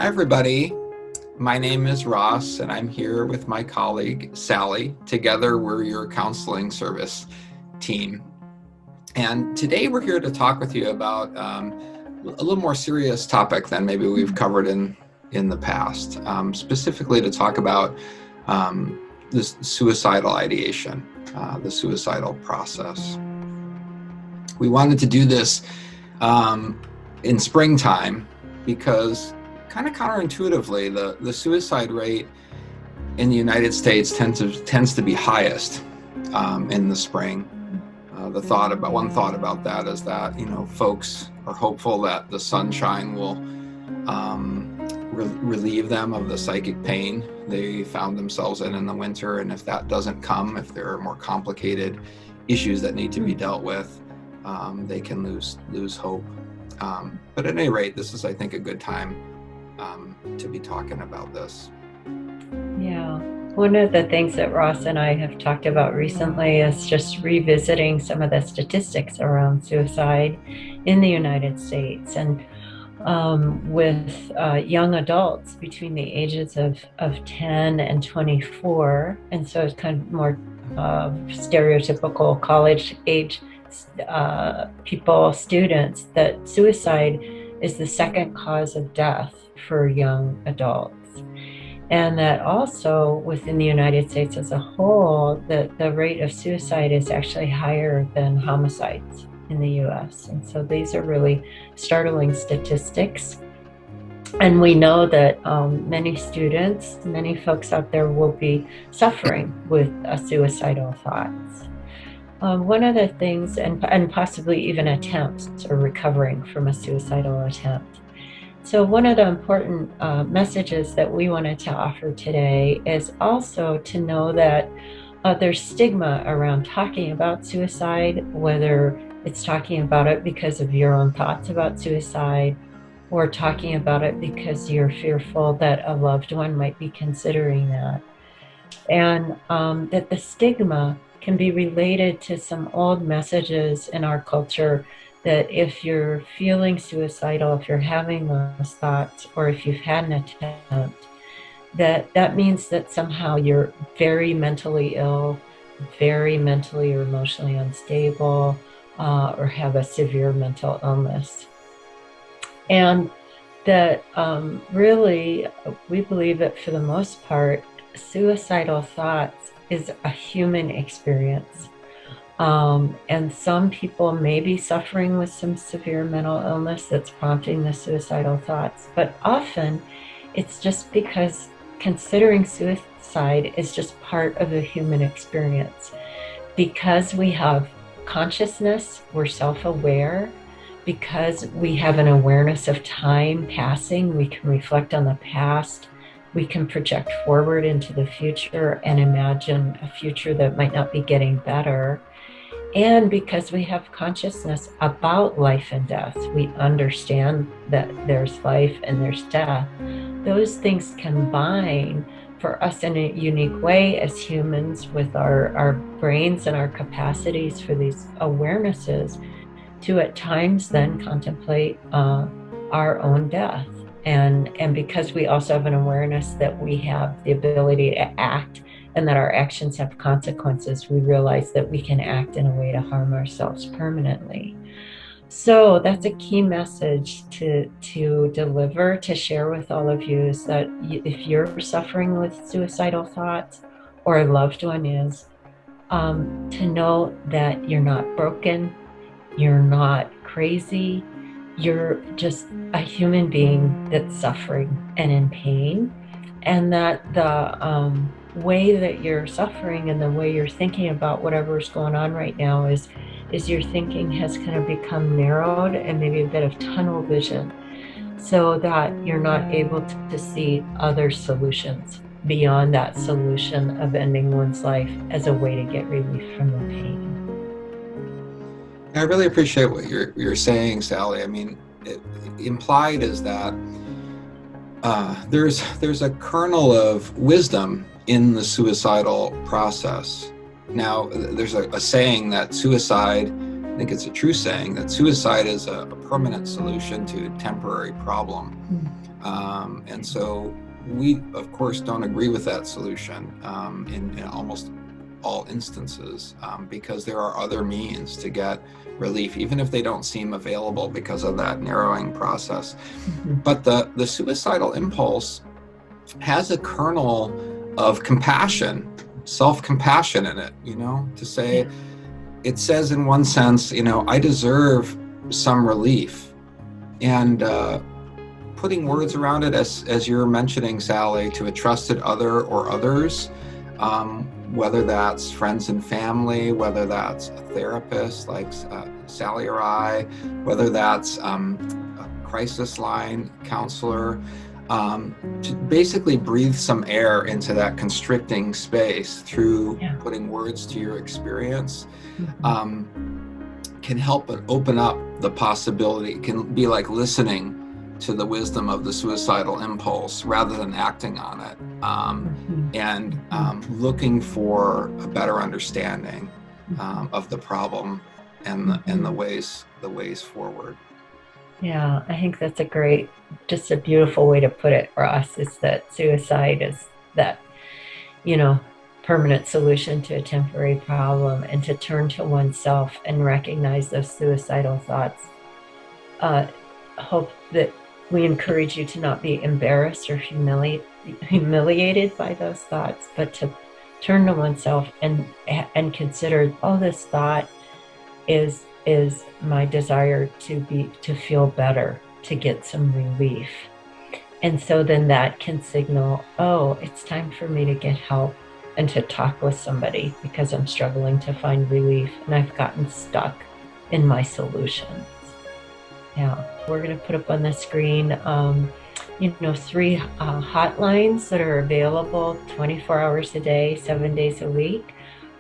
Hi, everybody. My name is Ross, and I'm here with my colleague, Sally. Together, we're your counseling service team. And today we're here to talk with you about a little more serious topic than maybe we've covered in the past, specifically to talk about this suicidal ideation, the suicidal process. We wanted to do this in springtime because kind of counterintuitively, the suicide rate in the United States tends to be highest in the spring. One thought about that is that, folks are hopeful that the sunshine will relieve them of the psychic pain they found themselves in the winter. And if that doesn't come, if there are more complicated issues that need to be dealt with, they can lose hope. But at any rate, this is, I think, a good time to be talking about this. Yeah. One of the things that Ross and I have talked about recently is just revisiting some of the statistics around suicide in the United States, and with young adults between the ages of 10 and 24. And so it's kind of more stereotypical college age people, students, that suicide is the second cause of death for young adults. And that also within the United States as a whole, the rate of suicide is actually higher than homicides in the US. And so these are really startling statistics. And we know that many students, many folks out there will be suffering with suicidal thoughts. One of the things, and possibly even attempts or recovering from a suicidal attempt. So one of the important messages that we wanted to offer today is also to know that there's stigma around talking about suicide, whether it's talking about it because of your own thoughts about suicide, or talking about it because you're fearful that a loved one might be considering that. And that the stigma can be related to some old messages in our culture that if you're feeling suicidal, if you're having those thoughts, or if you've had an attempt, that means that somehow you're very mentally ill, very mentally or emotionally unstable, or have a severe mental illness. And that really, we believe that for the most part, suicidal thoughts is a human experience. And some people may be suffering with some severe mental illness that's prompting the suicidal thoughts, but often it's just because considering suicide is just part of the human experience. Because we have consciousness, we're self-aware, because we have an awareness of time passing, we can reflect on the past, we can project forward into the future and imagine a future that might not be getting better. And because we have consciousness about life and death, we understand that there's life and there's death. Those things combine for us in a unique way as humans with our brains and our capacities for these awarenesses to at times then contemplate our own death. And because we also have an awareness that we have the ability to act and that our actions have consequences, we realize that we can act in a way to harm ourselves permanently. So that's a key message to deliver, to share with all of you, is that if you're suffering with suicidal thoughts or a loved one is, to know that you're not broken, you're not crazy, you're just a human being that's suffering and in pain, and that the way that you're suffering and the way you're thinking about whatever's going on right now is your thinking has kind of become narrowed and maybe a bit of tunnel vision, so that you're not able to see other solutions beyond that solution of ending one's life as a way to get relief from the pain. I really appreciate what you're saying, Sally. I mean, implied is that there's a kernel of wisdom in the suicidal process. Now, there's a saying that suicide I think it's a true saying that suicide is a permanent solution to a temporary problem. And so we, of course, don't agree with that solution in almost all instances, because there are other means to get relief, even if they don't seem available because of that narrowing process. But the suicidal impulse has a kernel of compassion, self-compassion in it, to say, it says in one sense, I deserve some relief. And putting words around it, as you're mentioning, Sally, to a trusted other or others, whether that's friends and family, whether that's a therapist like Sally or I, whether that's a crisis line counselor, to basically breathe some air into that constricting space through putting words to your experience, can help open up the possibility. It can be like listening to the wisdom of the suicidal impulse rather than acting on it, and looking for a better understanding of the problem and the ways forward. Yeah, I think that's just a beautiful way to put it, Ross, is that suicide is that, permanent solution to a temporary problem, and to turn to oneself and recognize those suicidal thoughts. Hope that we encourage you to not be embarrassed or humiliated by those thoughts, but to turn to oneself and consider, this thought is my desire to feel better, to get some relief. And so then that can signal, it's time for me to get help and to talk with somebody, because I'm struggling to find relief and I've gotten stuck in my solutions. Yeah, we're going to put up on the screen, 3 hotlines that are available 24 hours a day, 7 days a week.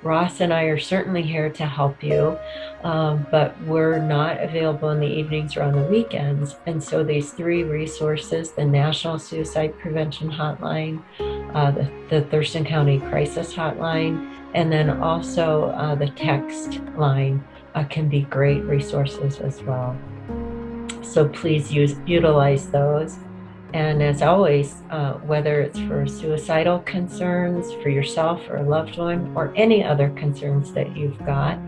Ross and I are certainly here to help you, but we're not available in the evenings or on the weekends. And so these 3 resources, the National Suicide Prevention Hotline, the Thurston County Crisis Hotline, and then also the text line can be great resources as well. So please utilize those. And as always, whether it's for suicidal concerns for yourself or a loved one, or any other concerns that you've got,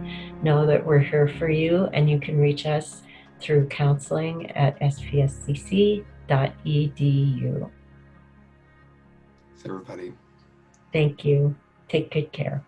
know that we're here for you, and you can reach us through counseling at spscc.edu. Thanks, everybody. Thank you. Take good care.